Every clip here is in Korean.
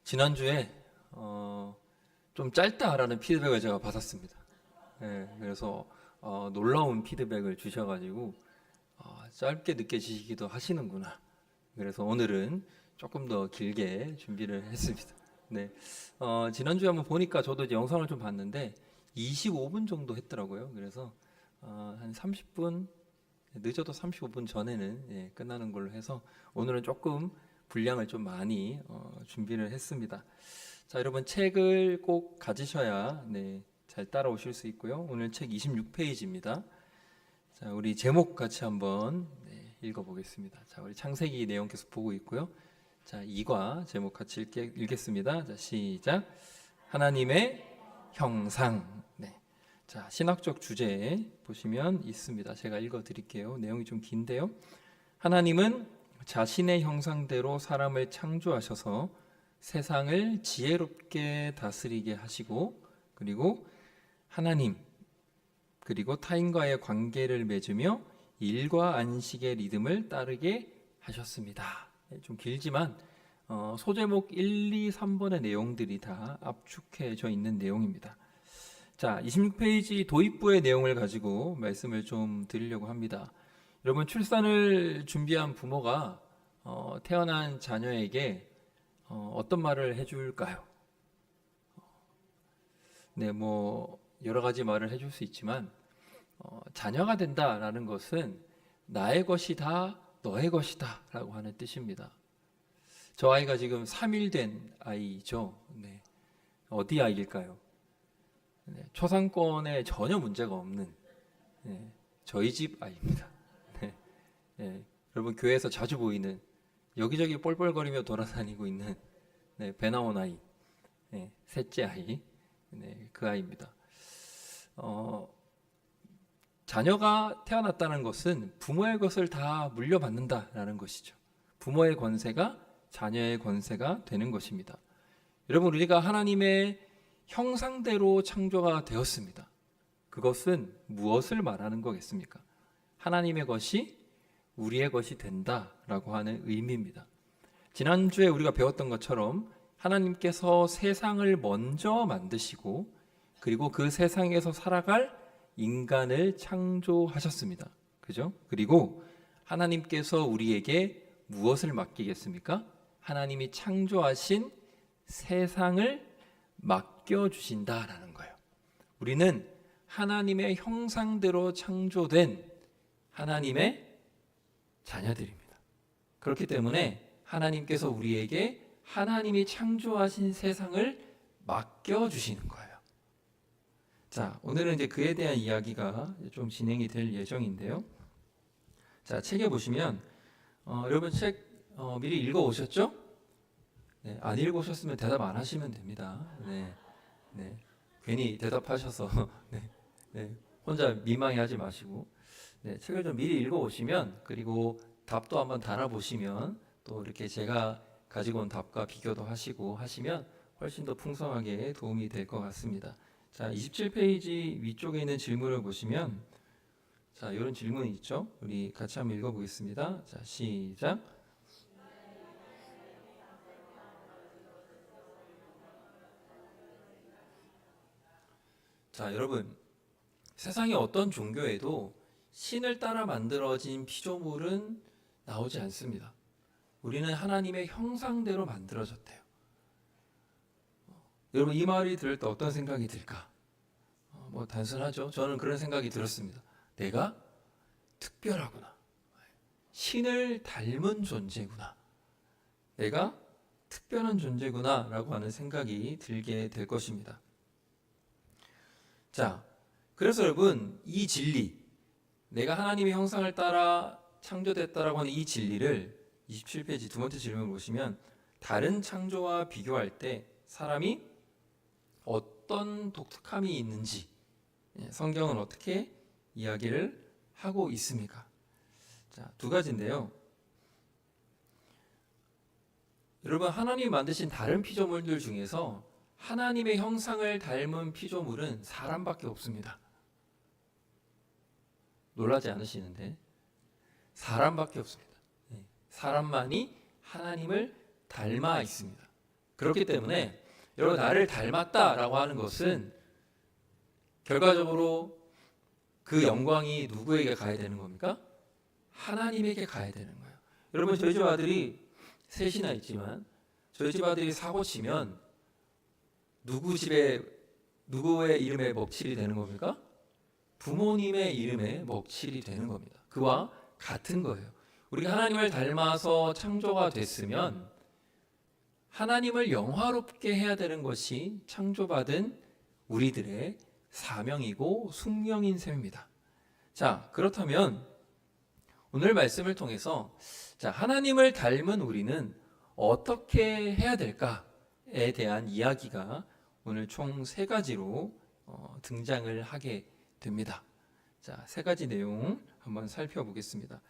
지난주에 좀 짧다라는 피드백을 제가 받았습니다. 그래서 놀라운 피드백을 주셔가지고 짧게 느껴지시기도 하시는구나. 그래서 오늘은 조금 더 길게 준비를 했습니다. 네, 지난주에 한번 보니까 저도 이제 영상을 좀 봤는데 25분 정도 했더라고요. 그래서 한 30분, 늦어도 35분 전에는 끝나는 걸로 해서 오늘은 조금 분량을 좀 많이 준비를 했습니다. 자, 여러분 책을 꼭 가지셔야 잘 따라오실 수 있고요. 오늘 책 26페이지입니다. 자, 우리 제목 같이 한번 읽어보겠습니다. 자, 우리 창세기 내용 계속 보고 있고요. 자, 2과 제목 같이 읽겠습니다. 자, 시작. 하나님의 형상. 자, 신학적 주제 보시면 있습니다. 제가 읽어드릴게요. 내용이 좀 긴데요. 하나님은 자신의 형상대로 사람을 창조하셔서 세상을 지혜롭게 다스리게 하시고, 그리고 하나님 그리고 타인과의 관계를 맺으며 일과 안식의 리듬을 따르게 하셨습니다. 좀 길지만 소제목 1, 2, 3번의 내용들이 다 압축해져 있는 내용입니다. 자, 26페이지 도입부의 내용을 가지고 말씀을 좀 드리려고 합니다. 여러분, 출산을 준비한 부모가 태어난 자녀에게 어떤 말을 해줄까요? 여러 가지 말을 해줄 수 있지만 자녀가 된다라는 것은 나의 것이다, 너의 것이다 라고 하는 뜻입니다. 저 아이가 지금 3일 된 아이죠. 어디 아이일까요? 초상권에 전혀 문제가 없는 저희 집 아이입니다. 여러분, 교회에서 자주 보이는 여기저기 뻘뻘거리며 돌아다니고 있는 배 나온 아이, 셋째 아이, 그 아이입니다. 자녀가 태어났다는 것은 부모의 것을 다 물려받는다라는 것이죠. 부모의 권세가 자녀의 권세가 되는 것입니다. 여러분, 우리가 하나님의 형상대로 창조가 되었습니다. 그것은 무엇을 말하는 거겠습니까? 하나님의 것이 우리의 것이 된다라고 하는 의미입니다. 지난주에 우리가 배웠던 것처럼 하나님께서 세상을 먼저 만드시고 그리고 그 세상에서 살아갈 인간을 창조하셨습니다. 그죠? 그리고 하나님께서 우리에게 무엇을 맡기겠습니까? 하나님이 창조하신 세상을 맡겨주신다라는 거예요. 우리는 하나님의 형상대로 창조된 하나님의 자녀들입니다. 그렇기 때문에 하나님께서 우리에게 하나님이 창조하신 세상을 맡겨주시는 거예요. 자, 오늘은 이제 그에 대한 이야기가 좀 진행이 될 예정인데요. 자, 책에 보시면 여러분 책 미리 읽어 오셨죠? 안 읽어 오셨으면 대답 안 하시면 됩니다. 괜히 대답하셔서 혼자 민망해하지 마시고 책을 좀 미리 읽어 오시면, 그리고 답도 한번 달아보시면, 또 이렇게 제가 가지고 온 답과 비교도 하시고 하시면 훨씬 더 풍성하게 도움이 될 것 같습니다. 자, 27페이지 위쪽에 있는 질문을 보시면, 자, 이런 질문이 있죠. 우리 같이 한번 읽어보겠습니다. 자, 시작. 자, 여러분, 세상의 어떤 종교에도 신을 따라 만들어진 피조물은 나오지 않습니다. 우리는 하나님의 형상대로 만들어졌대요. 여러분, 이 말이 들을 때 어떤 생각이 들까? 단순하죠. 저는 그런 생각이 들었습니다. 내가 특별하구나. 신을 닮은 존재구나. 내가 특별한 존재구나 라고 하는 생각이 들게 될 것입니다. 자, 그래서 여러분, 이 진리, 내가 하나님의 형상을 따라 창조됐다라고 하는 이 진리를 27페이지 두 번째 질문을 보시면, 다른 창조와 비교할 때 사람이 어떤 독특함이 있는지 성경은 어떻게 이야기를 하고 있습니까? 자, 두 가지인데요. 여러분, 하나님이 만드신 다른 피조물들 중에서 하나님의 형상을 닮은 피조물은 사람밖에 없습니다. 놀라지 않으시는데 사람밖에 없습니다. 사람만이 하나님을 닮아 있습니다. 그렇기 때문에 여러분, 나를 닮았다라고 하는 것은 결과적으로 그 영광이 누구에게 가야 되는 겁니까? 하나님에게 가야 되는 거예요. 여러분, 저희 집 아들이 셋이나 있지만 저희 집 아들이 사고 치면 누구의 이름에 먹칠이 되는 겁니까? 부모님의 이름에 먹칠이 되는 겁니다. 그와 같은 거예요. 우리가 하나님을 닮아서 창조가 됐으면 하나님을 영화롭게 해야 되는 것이 창조받은 우리들의 사명이고 숙명인 셈입니다. 자, 그렇다면 오늘 말씀을 통해서 하나님을 닮은 우리는 어떻게 해야 될까에 대한 이야기가 오늘 총 3가지로 등장을 하게 됩니다. 자, 3가지 내용 한번 살펴보겠습니다.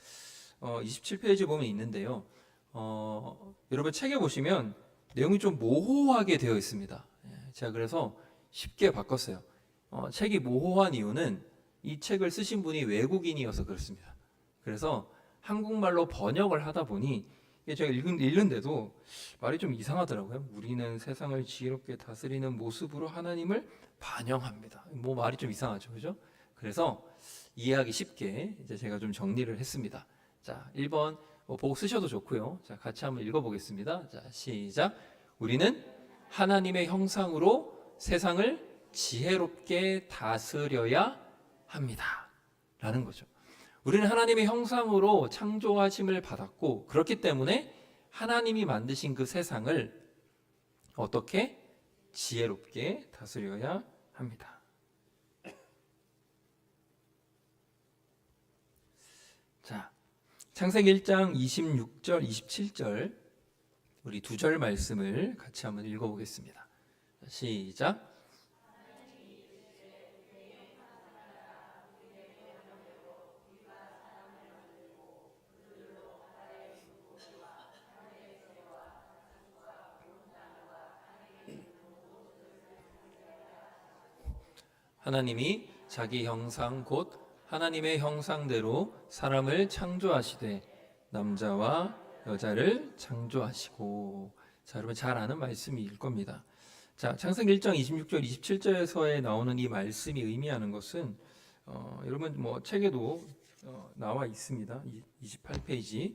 27페이지 보면 있는데요. 여러분, 책에 보시면 내용이 좀 모호하게 되어 있습니다. 제가 그래서 쉽게 바꿨어요. 책이 모호한 이유는 이 책을 쓰신 분이 외국인이어서 그렇습니다. 그래서 한국말로 번역을 하다 보니 제가 읽는데도 말이 좀 이상하더라고요. 우리는 세상을 지혜롭게 다스리는 모습으로 하나님을 반영합니다. 뭐 말이 좀 이상하죠, 그죠? 그래서 이해하기 쉽게 이제 제가 좀 정리를 했습니다. 자, 1번 보고 쓰셔도 좋고요. 자, 같이 한번 읽어보겠습니다. 자, 시작. 우리는 하나님의 형상으로 세상을 지혜롭게 다스려야 합니다. 라는 거죠. 우리는 하나님의 형상으로 창조하심을 받았고, 그렇기 때문에 하나님이 만드신 그 세상을 어떻게 지혜롭게 다스려야 합니다. 자, 창세기 1장 26절, 27절 우리 2절 말씀을 같이 한번 읽어보겠습니다. 시작. 하나님이 자기 형상 곧 하나님의 형상대로 사람을 창조하시되 남자와 여자를 창조하시고. 자, 여러분 잘 아는 말씀일 겁니다. 자, 창세기 1장 26절 27절에서에 나오는 이 말씀이 의미하는 것은 여러분 뭐 책에도 나와 있습니다. 28페이지.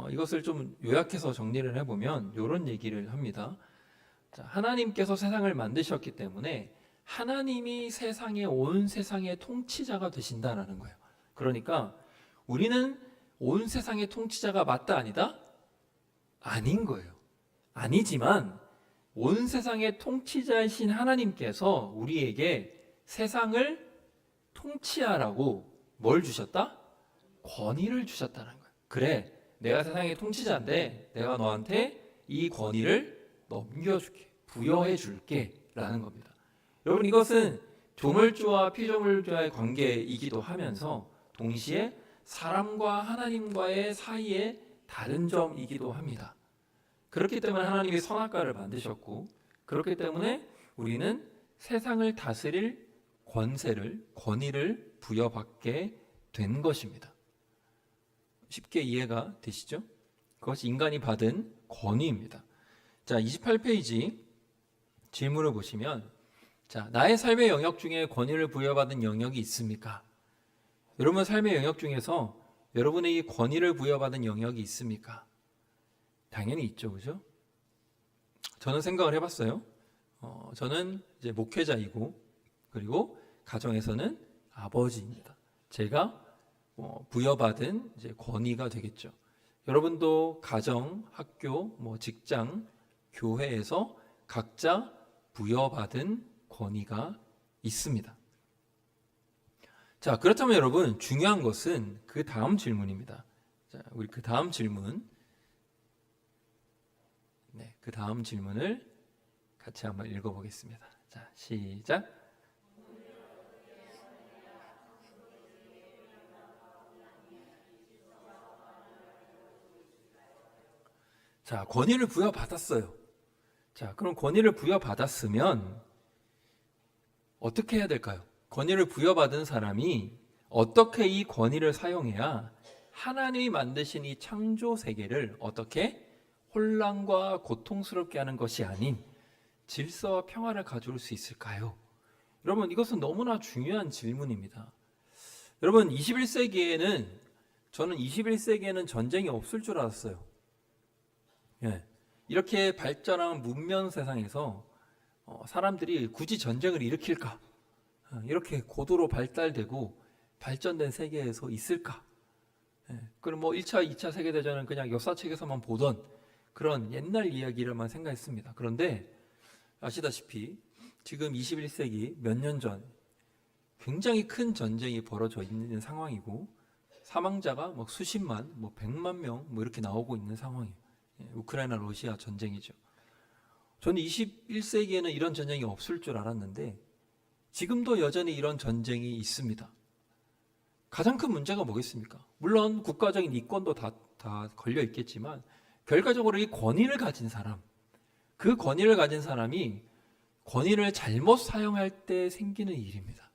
이것을 좀 요약해서 정리를 해보면 이런 얘기를 합니다. 자, 하나님께서 세상을 만드셨기 때문에 하나님이 온 세상의 통치자가 되신다라는 거예요. 그러니까 우리는 온 세상의 통치자가 맞다 아니다? 아닌 거예요. 아니지만 온 세상의 통치자이신 하나님께서 우리에게 세상을 통치하라고 뭘 주셨다? 권위를 주셨다는 거예요. 그래, 내가 세상의 통치자인데 내가 너한테 이 권위를 넘겨줄게, 부여해 줄게 라는 겁니다. 여러분, 이것은 조물주와 피조물주와의 관계이기도 하면서 동시에 사람과 하나님과의 사이의 다른 점이기도 합니다. 그렇기 때문에 하나님이 선악과를 만드셨고, 그렇기 때문에 우리는 세상을 다스릴 권위를 부여받게 된 것입니다. 쉽게 이해가 되시죠? 그것이 인간이 받은 권위입니다. 자, 28페이지 질문을 보시면, 자, 나의 삶의 영역 중에 권위를 부여받은 영역이 있습니까? 여러분 삶의 영역 중에서 여러분에게 권위를 부여받은 영역이 있습니까? 당연히 있죠, 그죠? 저는 생각을 해봤어요. 저는 이제 목회자이고, 그리고 가정에서는 아버지입니다. 제가 부여받은 이제 권위가 되겠죠. 여러분도 가정, 학교, 직장, 교회에서 각자 부여받은 권위가 있습니다. 자, 그렇다면 여러분 중요한 것은 그 다음 질문입니다. 자, 우리 그 다음 질문, 그 다음 질문을 같이 한번 읽어보겠습니다. 자, 시작. 자, 권위를 부여받았어요. 자, 그럼 권위를 부여받았으면 어떻게 해야 될까요? 권위를 부여받은 사람이 어떻게 이 권위를 사용해야 하나님이 만드신 이 창조 세계를 어떻게 혼란과 고통스럽게 하는 것이 아닌 질서와 평화를 가져올 수 있을까요? 여러분, 이것은 너무나 중요한 질문입니다. 여러분, 저는 21세기에는 전쟁이 없을 줄 알았어요. 예. 이렇게 발전한 문명 세상에서 사람들이 굳이 전쟁을 일으킬까? 이렇게 고도로 발달되고 발전된 세계에서 있을까? 예. 그럼 뭐 1차, 2차 세계대전은 그냥 역사책에서만 보던 그런 옛날 이야기를만 생각했습니다. 그런데 아시다시피 지금 21세기 몇 년 전 굉장히 큰 전쟁이 벌어져 있는 상황이고 사망자가 뭐 수십만, 뭐 100만 명 뭐 이렇게 나오고 있는 상황이에요. 예, 우크라이나 러시아 전쟁이죠. 저는 21세기에는 이런 전쟁이 없을 줄 알았는데 지금도 여전히 이런 전쟁이 있습니다. 가장 큰 문제가 뭐겠습니까? 물론 국가적인 이권도 다 걸려 있겠지만 결과적으로 이 권위를 가진 사람, 그 권위를 가진 사람이 권위를 잘못 사용할 때 생기는 일입니다.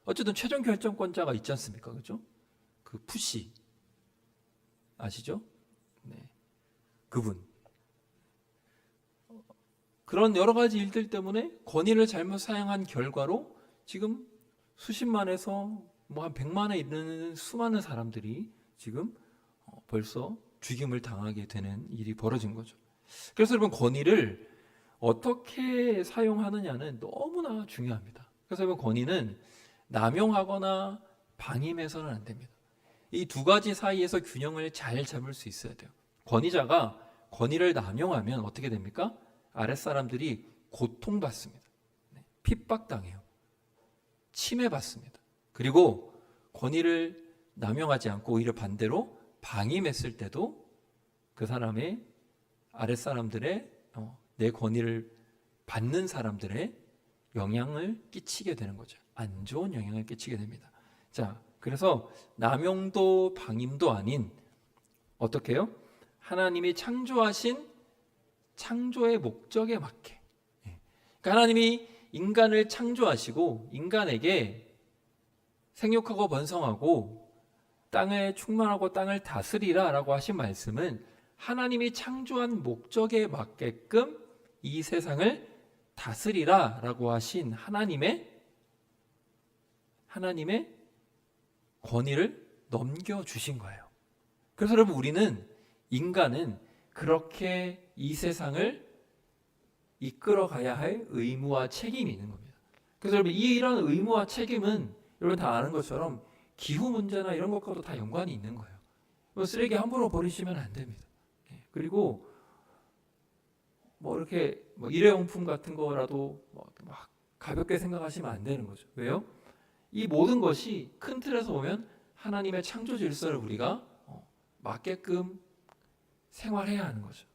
어쨌든 최종 결정권자가 있지 않습니까? 그죠? 그 푸시 아시죠? 네. 그분. 그런 여러 가지 일들 때문에 권위를 잘못 사용한 결과로 지금 수십만에서 뭐 한 100만에 이르는 수많은 사람들이 지금 벌써 죽임을 당하게 되는 일이 벌어진 거죠. 그래서 여러분, 권위를 어떻게 사용하느냐는 너무나 중요합니다. 그래서 여러분, 권위는 남용하거나 방임해서는 안 됩니다. 이 두 가지 사이에서 균형을 잘 잡을 수 있어야 돼요. 권위자가 권위를 남용하면 어떻게 됩니까? 아랫사람들이 고통받습니다. 핍박당해요. 침해받습니다. 그리고 권위를 남용하지 않고 오히려 반대로 방임했을 때도 그 사람의 아랫사람들의 내 권위를 받는 사람들의 영향을 끼치게 되는 거죠. 안 좋은 영향을 끼치게 됩니다. 자, 그래서 남용도 방임도 아닌 어떻게 해요? 하나님이 창조하신 창조의 목적에 맞게. 그러니까 하나님이 인간을 창조하시고 인간에게 생육하고 번성하고 땅을 충만하고 땅을 다스리라 라고 하신 말씀은 하나님이 창조한 목적에 맞게끔 이 세상을 다스리라 라고 하신 하나님의 권위를 넘겨주신 거예요. 그래서 여러분, 인간은 그렇게 이 세상을 이끌어가야 할 의무와 책임이 있는 겁니다. 그래서 여러분, 이런 의무와 책임은 여러분 다 아는 것처럼 기후 문제나 이런 것과도 다 연관이 있는 거예요. 쓰레기 함부로 버리시면 안 됩니다. 그리고 뭐 이렇게 일회용품 같은 거라도 막 가볍게 생각하시면 안 되는 거죠. 왜요? 이 모든 것이 큰 틀에서 보면 하나님의 창조 질서를 우리가 맞게끔 생활해야 하는 거죠.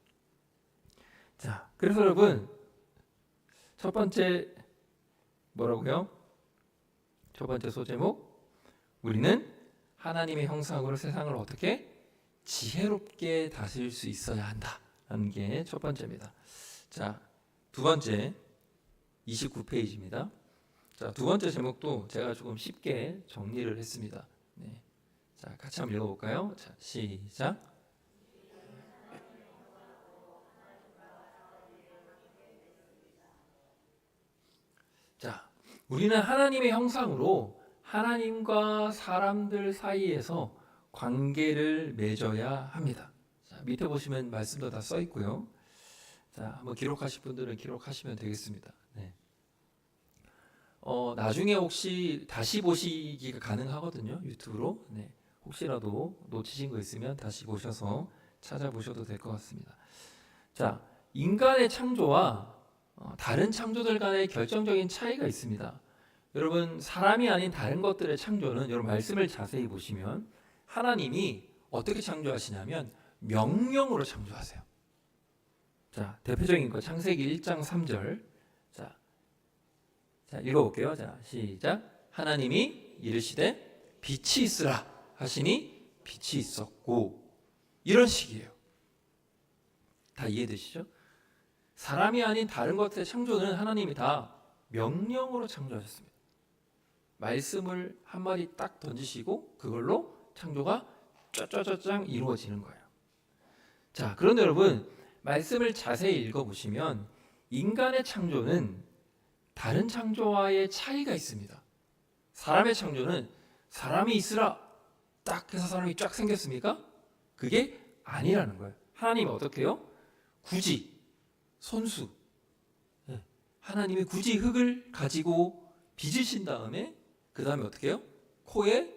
자, 그래서 여러분, 첫 번째 뭐라고요? 첫 번째 소제목, 우리는 하나님의 형상으로 세상을 어떻게 지혜롭게 다스릴 수 있어야 한다라는 게 첫 번째입니다. 자, 두 번째 29페이지입니다. 자, 두 번째 제목도 제가 조금 쉽게 정리를 했습니다. 네. 자, 같이 한번 읽어볼까요? 자, 시작. 자, 우리는 하나님의 형상으로 하나님과 사람들 사이에서 관계를 맺어야 합니다. 자, 밑에 보시면 말씀도 다 써 있고요. 자, 한번 기록하실 분들은 기록하시면 되겠습니다. 네. 나중에 혹시 다시 보시기가 가능하거든요. 유튜브로. 네. 혹시라도 놓치신 거 있으면 다시 보셔서 찾아보셔도 될 것 같습니다. 자, 인간의 창조와 다른 창조들 간의 결정적인 차이가 있습니다. 여러분, 사람이 아닌 다른 것들의 창조는 여러분 말씀을 자세히 보시면 하나님이 어떻게 창조하시냐면 명령으로 창조하세요. 자, 대표적인 거 창세기 1장 3절. 자, 읽어볼게요. 자, 시작. 하나님이 이르시되 빛이 있으라 하시니 빛이 있었고. 이런 식이에요. 다 이해되시죠? 사람이 아닌 다른 것들의 창조는 하나님이 다 명령으로 창조하셨습니다. 말씀을 한마디 딱 던지시고 그걸로 창조가 짜짜짜짱 이루어지는 거예요. 자, 그런데 여러분, 말씀을 자세히 읽어보시면 인간의 창조는 다른 창조와의 차이가 있습니다. 사람의 창조는 사람이 있으라 딱 해서 사람이 쫙 생겼습니까? 그게 아니라는 거예요. 하나님은 어떻게 해요? 굳이 손수, 하나님이 굳이 흙을 가지고 빚으신 다음에 그 다음에 어떻게 해요? 코에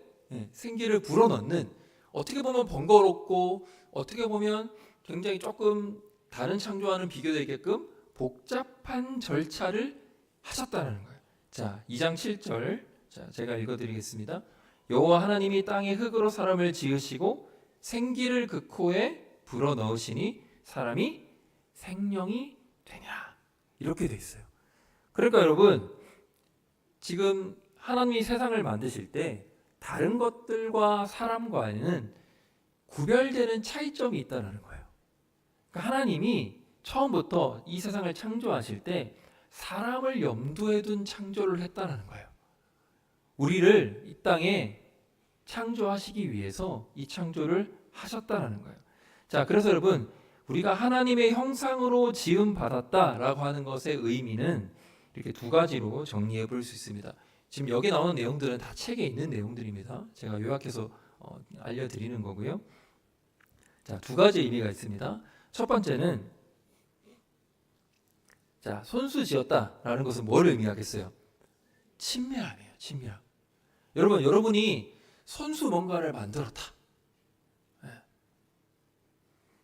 생기를 불어넣는, 어떻게 보면 번거롭고 어떻게 보면 굉장히 조금 다른 창조와는 비교되게끔 복잡한 절차를 하셨다는 거예요. 자, 2장 7절, 자, 제가 읽어드리겠습니다. 여호와 하나님이 땅에 흙으로 사람을 지으시고 생기를 그 코에 불어넣으시니 사람이 생명이 되냐, 이렇게 돼 있어요. 그러니까 여러분, 지금 하나님이 세상을 만드실 때 다른 것들과 사람과는 구별되는 차이점이 있다는 거예요. 그러니까 하나님이 처음부터 이 세상을 창조하실 때 사람을 염두에 둔 창조를 했다는 거예요. 우리를 이 땅에 창조하시기 위해서 이 창조를 하셨다는 거예요. 자, 그래서 여러분, 우리가 하나님의 형상으로 지음 받았다라고 하는 것의 의미는 이렇게 두 가지로 정리해 볼 수 있습니다. 지금 여기 나오는 내용들은 다 책에 있는 내용들입니다. 제가 요약해서 알려드리는 거고요. 자, 두 가지 의미가 있습니다. 첫 번째는, 자, 손수 지었다라는 것은 뭘 의미하겠어요? 친밀함이에요. 친밀함. 여러분이 손수 뭔가를 만들었다.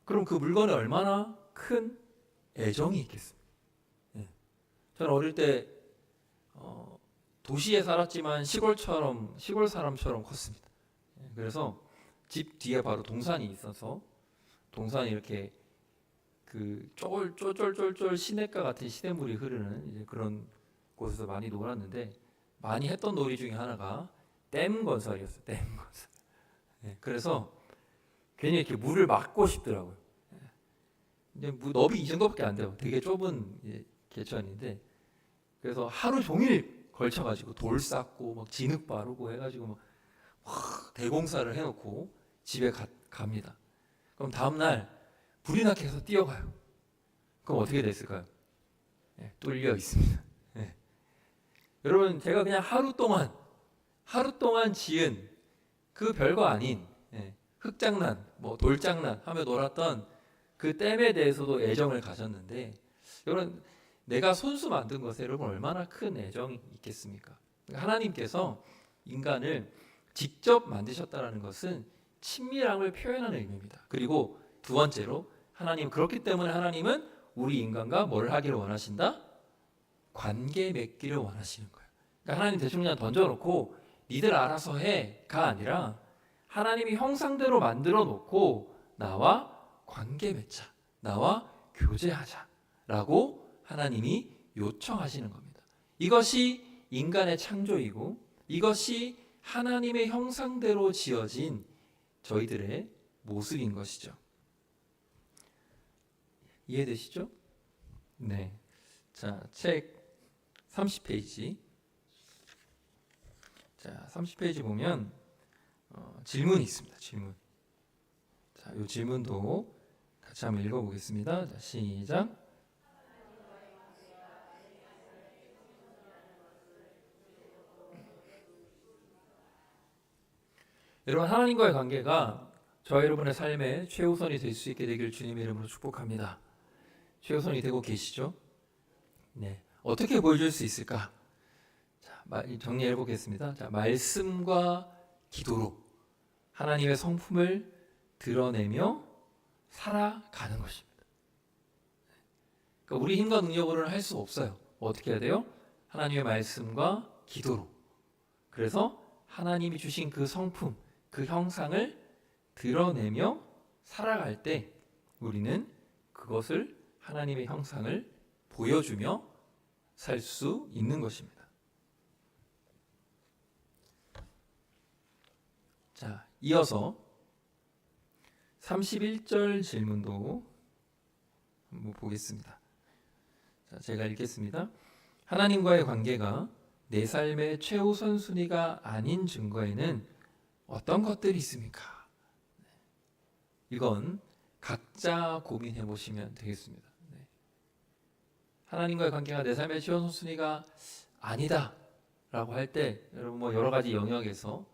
그럼 그 물건에 얼마나 큰 애정이 있겠습니까? 저는 어릴 때 도시에 살았지만 시골 사람처럼 컸습니다. 그래서 집 뒤에 바로 동산이 있어서, 동산이 이렇게 그 쫄쫄쫄쫄 시냇가 같은 시냇물이 흐르는 이제 그런 곳에서 많이 놀았는데, 많이 했던 놀이 중에 하나가 댐 건설이었어요. 댐 건설. 그래서 괜히 이렇게 물을 막고 싶더라고요. 이제 너비 이 정도밖에 안 돼요. 되게 좁은 개천인데, 그래서 하루 종일 걸쳐가지고 돌 쌓고 막 진흙 바르고 해가지고 막 대공사를 해놓고 집에 갑니다. 그럼 다음날 불이 나게 해서 뛰어가요. 그럼 어떻게 됐을까요? 뚫려 있습니다. 여러분, 제가 그냥 하루 동안 지은 그 별거 아닌 흙장난, 뭐 돌장난 하며 놀았던 그 댐에 대해서도 애정을 가졌는데, 여러분, 내가 손수 만든 것에 여러분 얼마나 큰 애정이 있겠습니까? 하나님께서 인간을 직접 만드셨다는 것은 친밀함을 표현하는 의미입니다. 그리고 두 번째로, 그렇기 때문에 하나님은 우리 인간과 뭘 하기를 원하신다? 관계 맺기를 원하시는 거예요. 그러니까 하나님 대충 그냥 던져놓고 니들 알아서 해가 아니라, 하나님이 형상대로 만들어 놓고 나와 관계 맺자, 나와 교제하자라고 하나님이 요청하시는 겁니다. 이것이 인간의 창조이고, 이것이 하나님의 형상대로 지어진 저희들의 모습인 것이죠. 이해되시죠? 네. 자, 책 30페이지. 자, 30페이지 보면 질문이 있습니다. 질문. 자, 이 질문도 같이 한번 읽어보겠습니다. 자, 시작. 여러분, 하나님과의 관계가 저와 여러분의 삶의 최우선이 될 수 있게 되길 주님의 이름으로 축복합니다. 최우선이 되고 계시죠? 네. 어떻게 보여줄 수 있을까? 자, 정리해 보겠습니다. 자, 말씀과 기도로 하나님의 성품을 드러내며 살아가는 것입니다. 그러니까 우리 힘과 능력으로는 할 수 없어요. 어떻게 해야 돼요? 하나님의 말씀과 기도로. 그래서 하나님이 주신 그 성품, 그 형상을 드러내며 살아갈 때 우리는 그것을, 하나님의 형상을 보여주며 살 수 있는 것입니다. 자, 이어서 31절 질문도 한번 보겠습니다. 자, 제가 읽겠습니다. 하나님과의 관계가 내 삶의 최우선 순위가 아닌 증거에는 어떤 것들이 있습니까? 이건 각자 고민해 보시면 되겠습니다. 네. 하나님과의 관계가 내 삶의 최우선순위가 아니다라고 할 때 여러분 뭐 여러 가지 영역에서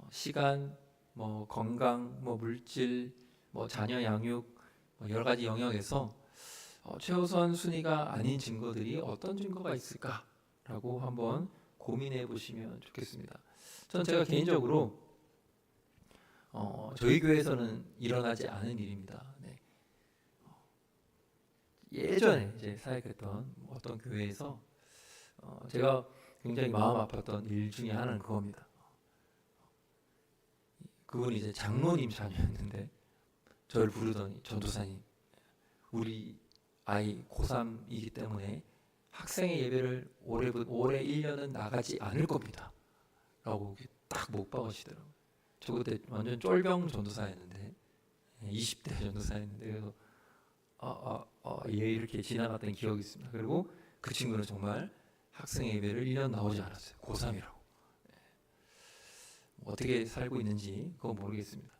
시간, 뭐 건강, 뭐 물질, 뭐 자녀 양육, 뭐 여러 가지 영역에서 최우선 순위가 아닌 증거들이 어떤 증거가 있을까라고 한번 고민해 보시면 좋겠습니다. 전 제가 개인적으로 저희 교회에서는 일어나지 않은 일입니다. 네. 예전에 이제 사역했던 어떤 교회에서 제가 굉장히 마음 아팠던 일 중에 하나는 그겁니다. 그분이 이제 장로님 자녀였는데 저를 부르더니 전도사님, 우리 아이 고3이기 때문에 학생의 예배를 올해 1년은 나가지 않을 겁니다. 라고 딱 못 박으시더라고요. 저 그때 완전 쫄병 전도사였는데 20대 전도사였는데 그래서 예 이렇게 지나갔던 기억이 있습니다. 그리고 그 친구는 정말 학생의 예배를 1년 나오지 않았어요. 고3이라고. 어떻게 살고 있는지 그건 모르겠습니다.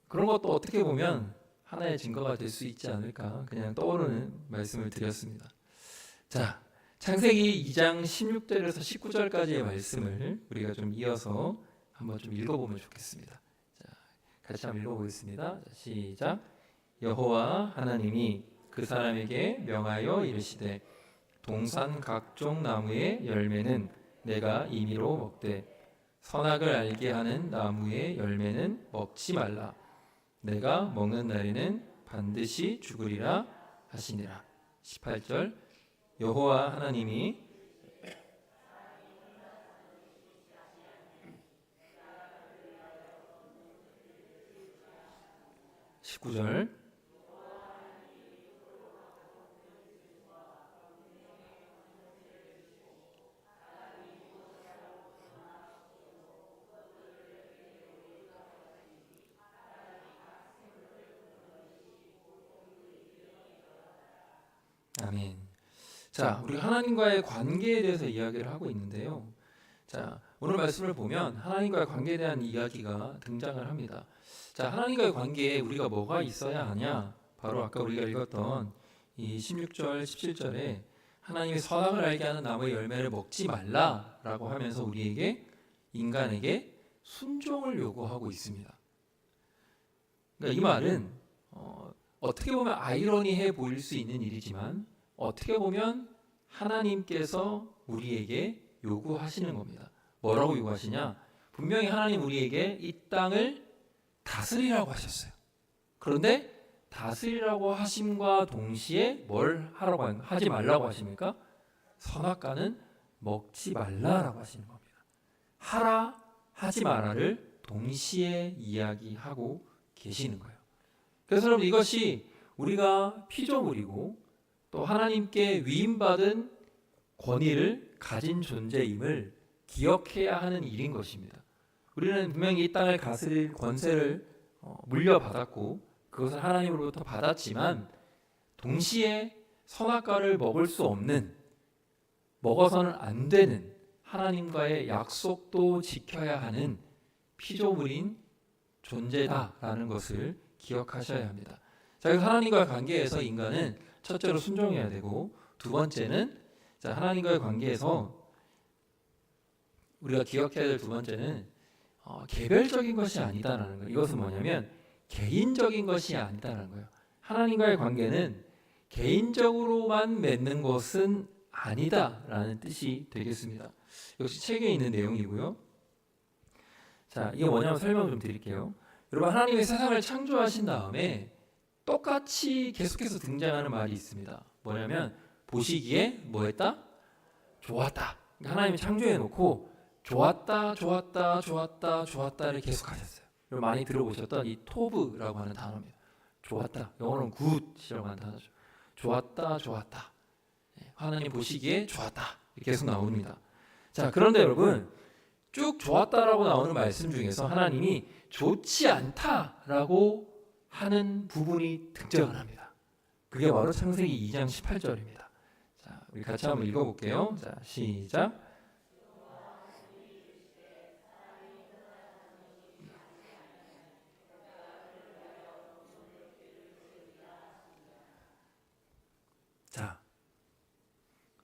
그런 것도 어떻게 보면 하나의 증거가 될 수 있지 않을까 그냥 떠오르는 말씀을 드렸습니다. 자, 창세기 2장 16절에서 19절까지의 말씀을 우리가 좀 이어서 한번 좀 읽어보면 좋겠습니다. 자, 같이 한번 읽어보겠습니다. 자, 시작. 여호와 하나님이 그 사람에게 명하여 이르시되 동산 각종 나무의 열매는 내가 임의로 먹되 선악을 알게 하는 나무의 열매는 먹지 말라. 내가 먹는 날에는 반드시 죽으리라 하시니라. 18절. 여호와 하나님이 19절. 아멘. 자, 우리 하나님과의 관계에 대해서 이야기를 하고 있는데요. 자, 오늘 말씀을 보면 하나님과의 관계에 대한 이야기가 등장을 합니다. 자, 하나님과의 관계에 우리가 뭐가 있어야 하냐? 바로 아까 우리가 읽었던 이 16절, 17절에 하나님이 선악을 알게 하는 나무의 열매를 먹지 말라라고 하면서 우리에게 인간에게 순종을 요구하고 있습니다. 그러니까 이 말은 어떻게 보면 아이러니해 보일 수 있는 일이지만 어떻게 보면 하나님께서 우리에게 요구하시는 겁니다. 뭐라고 요구하시냐? 분명히 하나님 우리에게 이 땅을 다스리라고 하셨어요. 그런데 다스리라고 하심과 동시에 뭘 하지 말라고 하십니까? 선악과는 먹지 말라라고 하시는 겁니다. 하라, 하지 마라를 동시에 이야기하고 계시는 거예요. 그래서 여러분 이것이 우리가 피조물이고 또 하나님께 위임받은 권위를 가진 존재임을 기억해야 하는 일인 것입니다. 우리는 분명히 이 땅을 다스릴 권세를 물려받았고 그것을 하나님으로부터 받았지만 동시에 선악과를 먹을 수 없는, 먹어서는 안 되는 하나님과의 약속도 지켜야 하는 피조물인 존재다라는 것을 기억하셔야 합니다. 자, 그래서 하나님과의 관계에서 인간은 첫째로 순종해야 되고 두 번째는 자, 하나님과의 관계에서 우리가 기억해야 될 두 번째는 개별적인 것이 아니다라는 거예요. 이것은 뭐냐면 개인적인 것이 아니다라는 거예요. 하나님과의 관계는 개인적으로만 맺는 것은 아니다라는 뜻이 되겠습니다. 역시 책에 있는 내용이고요. 자, 이게 뭐냐면 설명 좀 드릴게요. 여러분 하나님이 세상을 창조하신 다음에 똑같이 계속해서 등장하는 말이 있습니다. 뭐냐면 보시기에 뭐했다? 좋았다. 그러니까 하나님이 창조해 놓고 좋았다, 좋았다, 좋았다, 좋았다를 계속하셨어요. 여러분 많이 들어보셨던 이 토브라고 하는 단어입니다. 좋았다. 영어로는 굿이라고 하는 단어죠. 좋았다, 좋았다. 하나님 보시기에 좋았다. 계속 나옵니다. 자, 그런데 여러분 쭉 좋았다라고 나오는 말씀 중에서 하나님이 좋지 않다라고 하는 부분이 등장을 합니다. 그게 바로 창세기 2장 18절입니다. 자, 우리 같이 한번 읽어볼게요. 자, 시작. 자,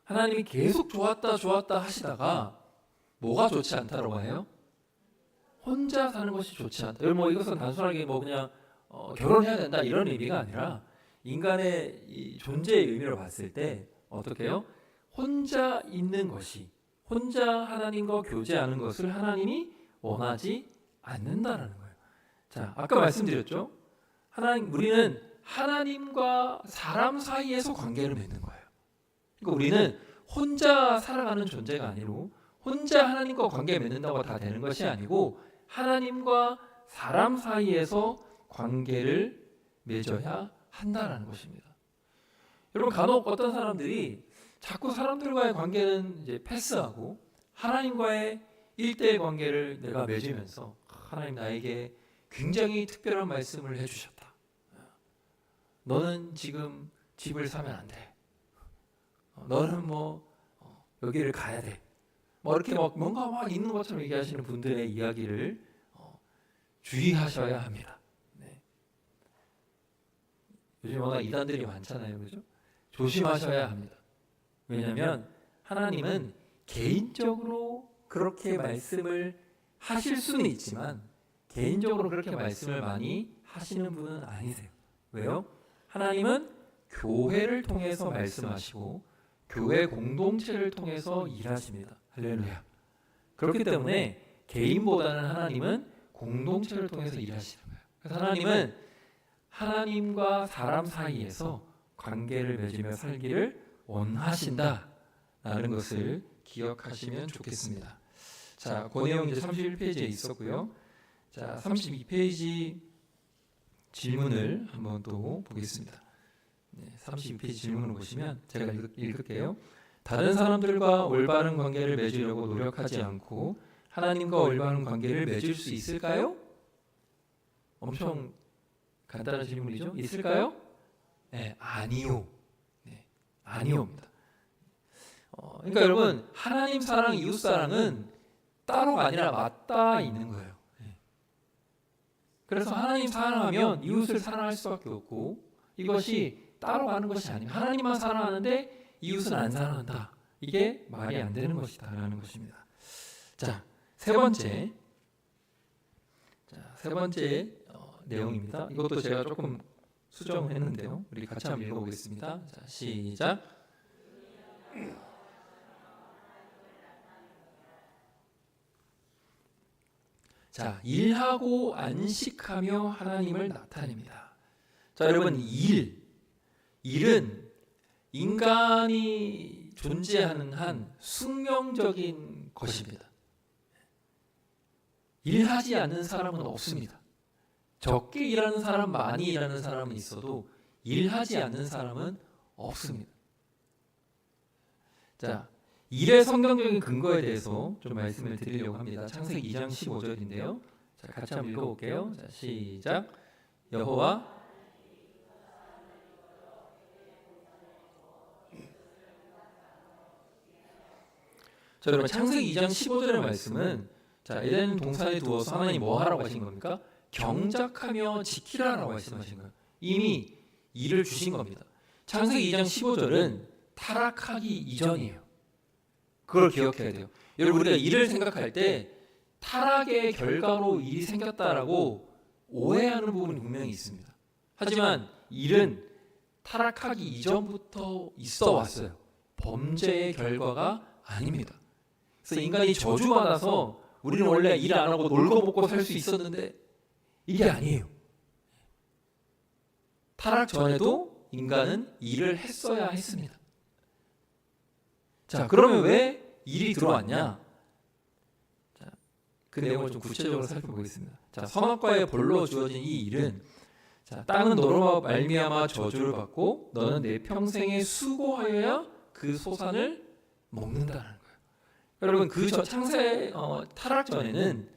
하나님이 계속 좋았다 하시다가 뭐가 좋지 않다라고 해요? 혼자 사는 것이 좋지 않다. 여러분, 이것은 단순하게 그냥 결혼해야 된다 이런 의미가 아니라 인간의 이 존재의 의미로 봤을 때 어떻게 해요? 혼자 있는 것이, 혼자 하나님과 교제하는 것을 하나님이 원하지 않는다라는 거예요. 자, 아까 말씀드렸죠? 우리는 하나님과 사람 사이에서 관계를 맺는 거예요. 그러니까 우리는 혼자 살아가는 존재가 아니고 혼자 하나님과 관계 맺는다고 다 되는 것이 아니고 하나님과 사람 사이에서 관계를 맺어야 한다라는 것입니다. 여러분, 간혹 어떤 사람들이 자꾸 사람들과의 관계는 이제 패스하고 하나님과의 1대1 관계를 내가 맺으면서 하나님 나에게 굉장히 특별한 말씀을 해주셨다. 너는 지금 집을 사면 안 돼. 너는 여기를 가야 돼. 이렇게 뭔가 있는 것처럼 얘기하시는 분들의 이야기를 주의하셔야 합니다. 네. 요즘 워낙 이단들이 많잖아요, 그죠? 조심하셔야 합니다. 왜냐하면 하나님은 개인적으로 그렇게 말씀을 하실 수는 있지만 개인적으로 그렇게 말씀을 많이 하시는 분은 아니세요. 왜요? 하나님은 교회를 통해서 말씀하시고 교회 공동체를 통해서 일하십니다. 할렐루야. 그렇기 때문에 개인보다는 하나님은 공동체를 통해서 일하시는 거예요. 그래서 하나님은 하나님과 사람 사이에서 관계를 맺으며 살기를 원하신다라는 것을 기억하시면 좋겠습니다. 자, 그 내용 이제 31페이지에 있었고요. 자, 32페이지 질문을 한번 또 보겠습니다. 네, 32페이지 질문을 보시면 제가 읽을게요. 다른 사람들과 올바른 관계를 맺으려고 노력하지 않고 하나님과 올바른 관계를 맺을 수 있을까요? 엄청 간단한 질문이죠. 있을까요? 네, 아니요. 네, 아니요입니다. 그러니까 여러분, 하나님 사랑, 이웃 사랑은 따로가 아니라 맞닿아 있는 거예요. 네. 그래서 하나님 사랑하면 이웃을 사랑할 수밖에 없고 이것이 따로 가는 것이 아니에요. 하나님만 사랑하는데 이웃은 안 사랑한다. 이게 말이 안 되는 것이다 라는 것입니다. 자, 세 번째 내용입니다. 이것도 제가 조금 수정했는데요. 우리 같이 한번 읽어보겠습니다. 자, 시작. 자, 일하고 안식하며 하나님을 나타냅니다. 자, 여러분, 일은 인간이 존재하는 한 숙명적인 것입니다. 일하지 않는 사람은 없습니다. 적게 일하는 사람, 많이 일하는 사람은 있어도 일하지 않는 사람은 없습니다. 자, 일의 성경적인 근거에 대해서 좀 말씀을 드리려고 합니다. 창세기 2장 15절인데요. 자, 같이 한번 읽어볼게요. 자, 시작. 여호와 자, 여러분, 창세기 2장 15절의 말씀은 자, 에덴 동산에 두어서 하나님 뭐 하라고 하신 겁니까? 경작하며 지키라라고 말씀하신 거예요. 이미 일을 주신 겁니다. 창세기 2장 15절은 타락하기 이전이에요. 그걸 기억해야 돼요. 여러분, 우리가 일을 생각할 때 타락의 결과로 일이 생겼다라고 오해하는 부분이 분명히 있습니다. 하지만 일은 타락하기 이전부터 있어 왔어요. 범죄의 결과가 아닙니다. 그래서 인간이 저주받아서 우리는 원래 일 안 하고 놀고 먹고 살 수 있었는데 이게 아니에요. 타락 전에도 인간은 일을 했어야 했습니다. 자, 그러면 왜 일이 들어왔냐? 자, 그 내용을 좀 구체적으로 살펴보겠습니다. 자, 선악과의 벌로 주어진 이 일은 자, 땅은 너로 말미암아 저주를 받고 너는 내 평생에 수고하여야 그 소산을 먹는다는 거예요. 여러분, 그 창세 타락 전에는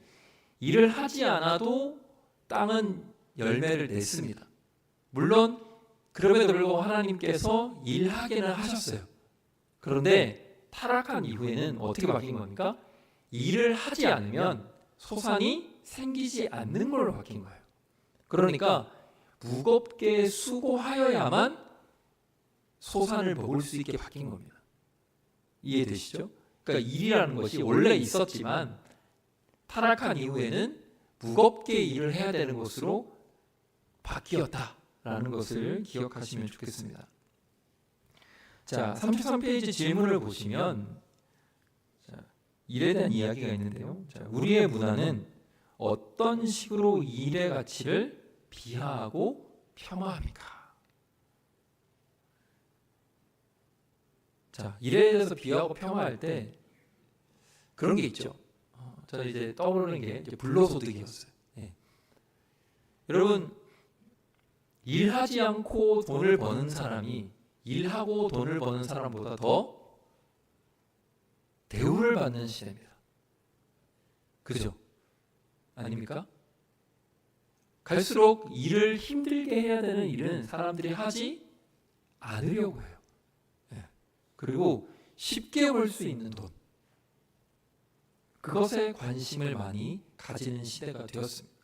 일을 하지 않아도 땅은 열매를 냈습니다. 물론 그럼에도 불구하고 하나님께서 일하게는 하셨어요. 그런데 타락한 이후에는 어떻게 바뀐 겁니까? 일을 하지 않으면 소산이 생기지 않는 걸로 바뀐 거예요. 그러니까 무겁게 수고하여야만 소산을 먹을 수 있게 바뀐 겁니다. 이해되시죠? 그러니까 일이라는 것이 원래 있었지만 타락한 이후에는 무겁게 일을 해야 되는 것으로 바뀌었다라는 것을 기억하시면 좋겠습니다. 자, 33페이지 질문을 보시면 일에 대한 이야기가 있는데요. 자, 우리의 문화는 어떤 식으로 일의 가치를 비하하고 폄하합니까? 자, 일에 대해서 비하하고 폄하할 때 그런 게 있죠. 저 이제 떠오르는 게 이제 불로소득이었어요. 예. 여러분, 일하지 않고 돈을 버는 사람이 일하고 돈을 버는 사람보다 더 대우를 받는 시대입니다. 그죠? 아닙니까? 갈수록 일을 힘들게 해야 되는 일은 사람들이 하지 않으려고 해요. 예. 그리고 쉽게 벌 수 있는 돈, 그것에 관심을 많이 가지는 시대가 되었습니다.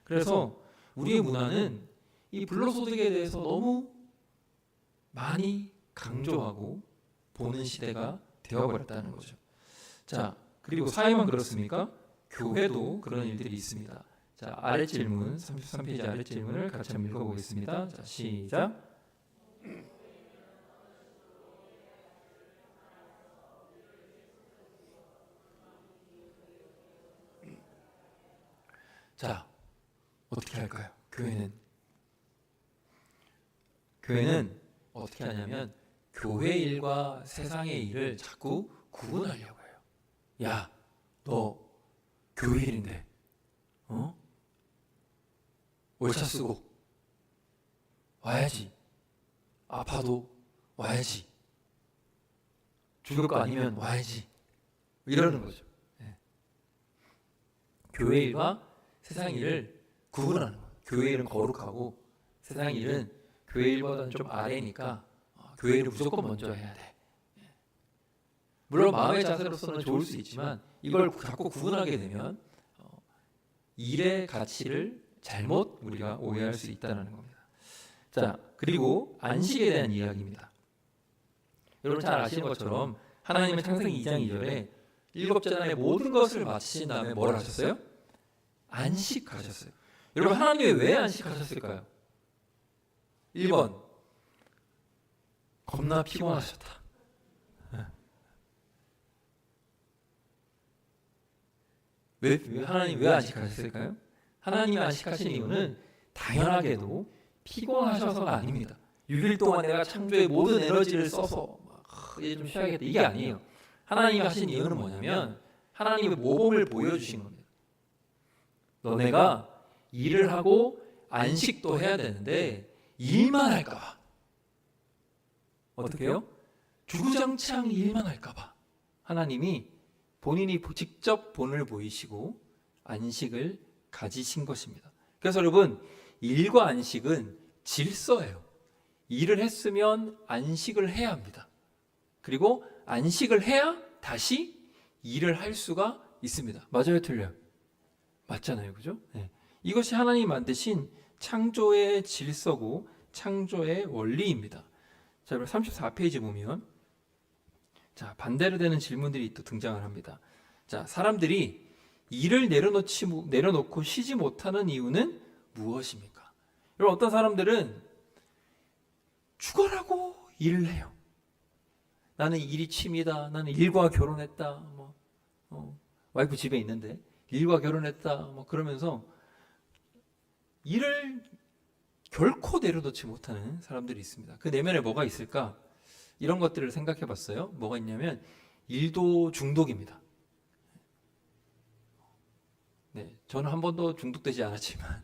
그래서 우리의 문화는 이 불로소득에 대해서 너무 많이 강조하고 보는 시대가 되어버렸다는 거죠. 자, 그리고 사회만 그렇습니까? 교회도 그런 일들이 있습니다. 자, 아래 질문, 33페이지 아래 질문을 같이 한번 읽어보겠습니다. 자, 시작. 자, 어떻게 할까요? 교회는 어떻게 하냐면 교회 일과 세상의 일을 자꾸 구분하려고 해요. 야, 너 교회 일인데, 월차 쓰고 와야지. 아파도 와야지. 죽을 거 아니면 와야지. 이러는 거죠. 네. 교회 일과 세상 일을 구분하는 거예요. 교회 일은 거룩하고 세상 일은 교회 일보다는 좀 아래니까 교회 일을 무조건 먼저 해야 돼. 물론 마음의 자세로서는 좋을 수 있지만 이걸 자꾸 구분하게 되면 일의 가치를 잘못 우리가 오해할 수 있다는 겁니다. 자, 그리고 안식에 대한 이야기입니다. 여러분 잘 아시는 것처럼 하나님의 창세기 2장 2절에 7째 날에 모든 것을 마치신 다음에 뭘 하셨어요? 안식하셨어요. 여러분 하나님이 왜 안식하셨을까요? 1번 겁나 피곤하셨다. 왜 하나님 왜 안식하셨을까요? 하나님이 안식하신 이유는 당연하게도 피곤하셔서가 아닙니다. 6일 동안 내가 창조의 모든 에너지를 써서 이제 좀 쉬어야겠다 이게 아니에요. 하나님이 하신 이유는 뭐냐면 하나님의 모범을 보여주신 겁니다. 너네가 일을 하고 안식도 해야 되는데 일만 할까 봐. 어떻게 해요? 주구장창 일만 할까 봐. 하나님이 본인이 직접 본을 보이시고 안식을 가지신 것입니다. 그래서 여러분 일과 안식은 질서예요. 일을 했으면 안식을 해야 합니다. 그리고 안식을 해야 다시 일을 할 수가 있습니다. 맞아요, 틀려요? 맞잖아요, 그죠? 네. 이것이 하나님이 만드신 창조의 질서고 창조의 원리입니다. 자, 34페이지 보면 자, 반대로 되는 질문들이 또 등장을 합니다. 자, 사람들이 일을 내려놓고 쉬지 못하는 이유는 무엇입니까? 여러분 어떤 사람들은 죽어라고 일을 해요. 나는 일이 취미다. 나는 일과 결혼했다. 와이프 집에 있는데 일과 결혼했다. 그러면서 일을 결코 내려놓지 못하는 사람들이 있습니다. 그 내면에 뭐가 있을까? 이런 것들을 생각해 봤어요. 뭐가 있냐면 일도 중독입니다. 네, 저는 한 번도 중독되지 않았지만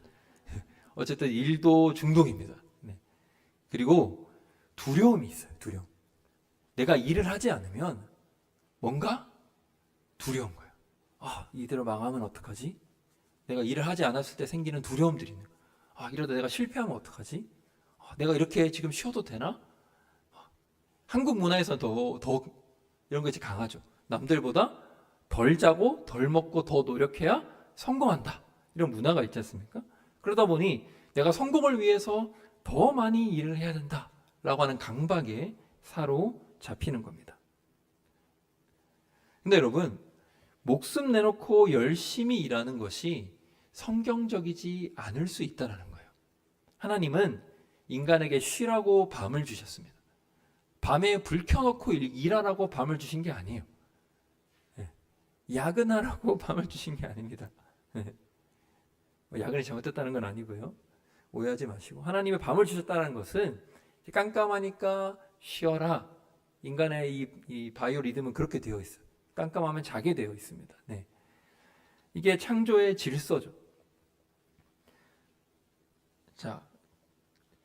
어쨌든 일도 중독입니다. 네. 그리고 두려움이 있어요. 두려움. 내가 일을 하지 않으면 뭔가 두려운 거예요. 아, 이대로 망하면 어떡하지? 내가 일을 하지 않았을 때 생기는 두려움들이 있는 거예요. 아, 이러다 내가 실패하면 어떡하지? 아, 내가 이렇게 지금 쉬어도 되나? 한국 문화에서 더 이런 것이 강하죠. 남들보다 덜 자고 덜 먹고 더 노력해야 성공한다. 이런 문화가 있지 않습니까? 그러다 보니 내가 성공을 위해서 더 많이 일을 해야 된다. 라고 하는 강박에 사로잡히는 겁니다. 근데 여러분, 목숨 내놓고 열심히 일하는 것이 성경적이지 않을 수 있다는 거예요. 하나님은 인간에게 쉬라고 밤을 주셨습니다. 밤에 불 켜놓고 일하라고 밤을 주신 게 아니에요. 야근하라고 밤을 주신 게 아닙니다. 야근이 잘못됐다는 건 아니고요. 오해하지 마시고, 하나님의 밤을 주셨다는 것은 깜깜하니까 쉬어라. 인간의 이 바이오 리듬은 그렇게 되어 있어요. 깜깜하면 자게 되어 있습니다. 네. 이게 창조의 질서죠. 자,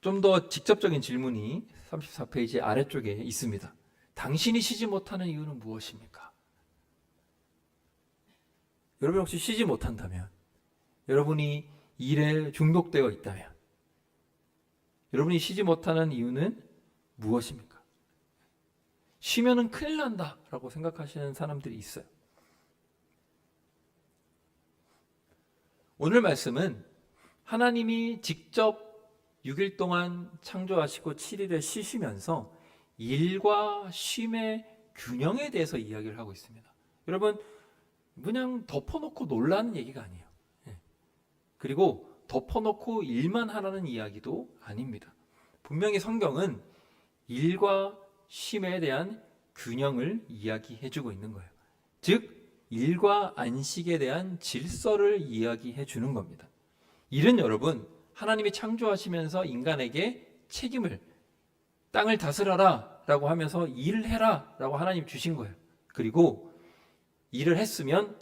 좀 더 직접적인 질문이 34페이지 아래쪽에 있습니다. 당신이 쉬지 못하는 이유는 무엇입니까? 여러분 혹시 쉬지 못한다면, 여러분이 일에 중독되어 있다면, 여러분이 쉬지 못하는 이유는 무엇입니까? 쉬면은 큰일 난다라고 생각하시는 사람들이 있어요. 오늘 말씀은 하나님이 직접 6일 동안 창조하시고 7일에 쉬시면서 일과 쉼의 균형에 대해서 이야기를 하고 있습니다. 여러분, 그냥 덮어놓고 놀라는 얘기가 아니에요. 그리고 덮어놓고 일만 하라는 이야기도 아닙니다. 분명히 성경은 일과 쉼에 대한 균형을 이야기해주고 있는 거예요. 즉, 일과 안식에 대한 질서를 이야기해 주는 겁니다. 일은 여러분, 하나님이 창조하시면서 인간에게 책임을, 땅을 다스려라 라고 하면서 일을 해라 라고 하나님 주신 거예요. 그리고 일을 했으면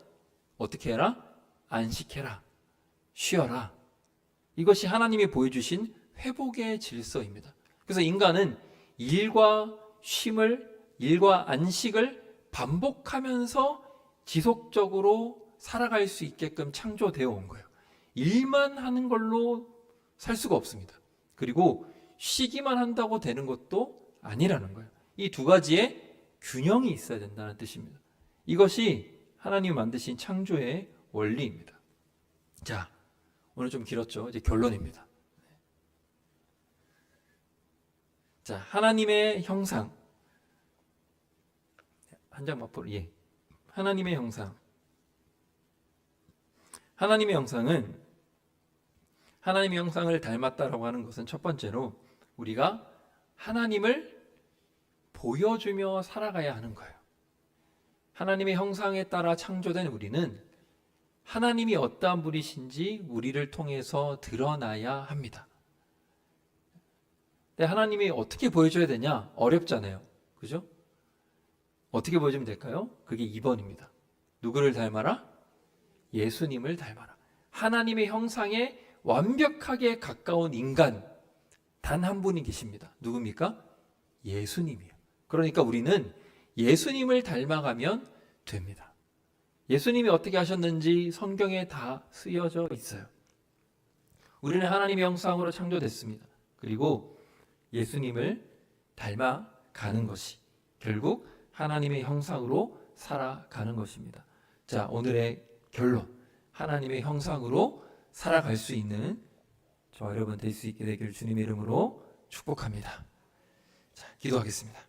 어떻게 해라? 안식해라, 쉬어라. 이것이 하나님이 보여주신 회복의 질서입니다. 그래서 인간은 일과 쉼을, 일과 안식을 반복하면서 지속적으로 살아갈 수 있게끔 창조되어 온 거예요. 일만 하는 걸로 살 수가 없습니다. 그리고 쉬기만 한다고 되는 것도 아니라는 거예요. 이 두 가지의 균형이 있어야 된다는 뜻입니다. 이것이 하나님이 만드신 창조의 원리입니다. 자, 오늘 좀 길었죠? 이제 결론입니다. 자, 하나님의 형상. 한 장 맛보로, 하나님의 형상. 하나님의 형상은, 하나님의 형상을 닮았다라고 하는 것은 첫 번째로 우리가 하나님을 보여주며 살아가야 하는 거예요. 하나님의 형상에 따라 창조된 우리는 하나님이 어떠한 분이신지 우리를 통해서 드러나야 합니다. 근데 하나님이 어떻게 보여줘야 되냐? 어렵잖아요. 그죠? 어떻게 보여주면 될까요? 그게 2번입니다. 누구를 닮아라? 예수님을 닮아라. 하나님의 형상에 완벽하게 가까운 인간 단 한 분이 계십니다. 누굽니까? 예수님이요. 그러니까 우리는 예수님을 닮아가면 됩니다. 예수님이 어떻게 하셨는지 성경에 다 쓰여져 있어요. 우리는 하나님의 형상으로 창조됐습니다. 그리고 예수님을 닮아가는 것이 결국 하나님의 형상으로 살아가는 것입니다. 자, 오늘의 결론. 하나님의 형상으로 살아갈 수 있는 저와 여러분 될 수 있게 되기를 주님의 이름으로 축복합니다. 자, 기도하겠습니다.